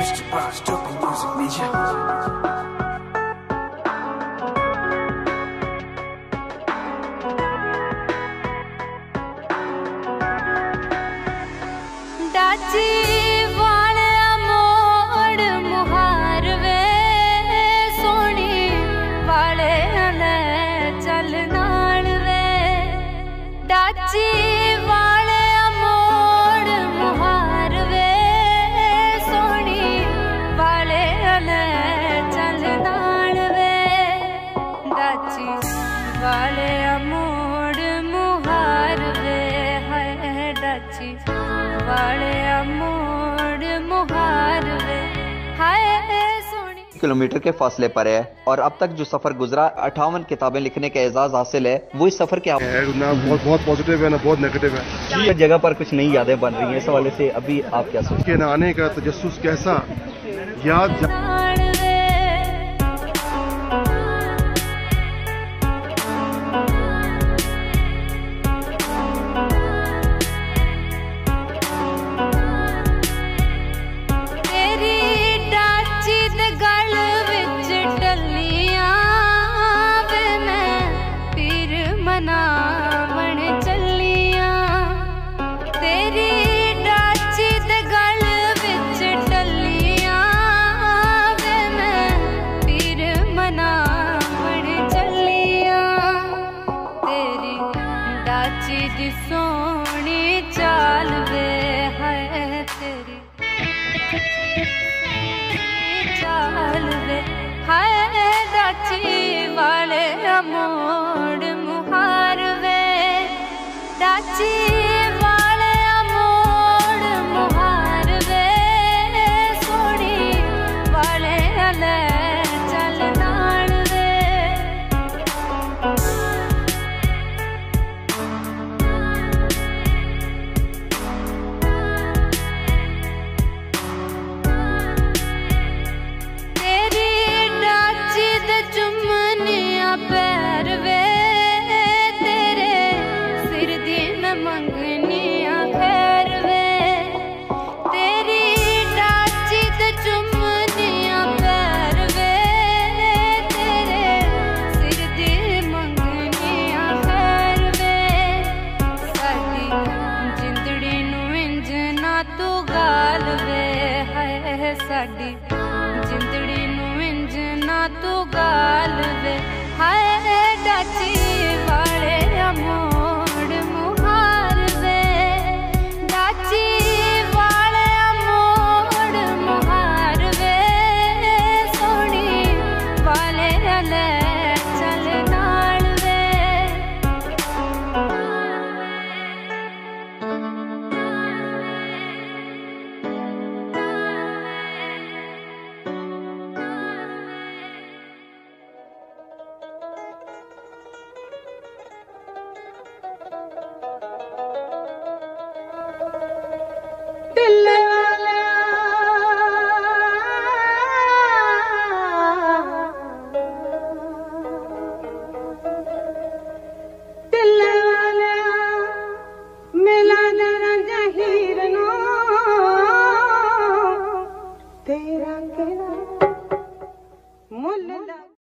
Mr. Boss, dope music ninja. डाची वाले मोड़ मुहार वे सोनी वाले ले चल नाल वे डाची वाले मोड़ मुहार वे सोनी वाले ले चल नाल वे डाची वाले मोड़ मुहार वे है डाची वाले मोड़ मुहार वे हाय सोनी किलोमीटर के फासले पर है और अब तक जो सफर गुजरा 58 किताबें लिखने का एजाज हासिल है। वो इस सफर के ना बहुत पॉजिटिव है ना बहुत नेगेटिव है। ये जगह पर कुछ नई यादें बन रही हैं, इस हवाले से अभी आप क्या सोचते हैं? आने का तजस्सुस कैसा याद मनावण चलिया तेरी डाची दे गल विच टलिया वे मैं पीर मनावण चलिया तेरी डाची दी सोहनी चाल वे है तेरी चाल वे है डाची वाले मोड़ मुहार वे डाची वाले मोड़ मुहार वे सोनी वाले ले चल नाल वे तेरी डाची दे चुमनिया पैर वे मंगनिया खैर वे तेरी डाची ते चुमनिया पैर वे तेरे सिर दी मंगनिया खैर वे साडी जिंदड़ी नू इंज ना तू गाल वे है साडी जिंदड़ी नू इंज ना तू गाल वे है डाची वाले मोड़ मुहार वे डाची वाले मोड़ मुहार वे सोनी वाले ले चल नाल वे तेरा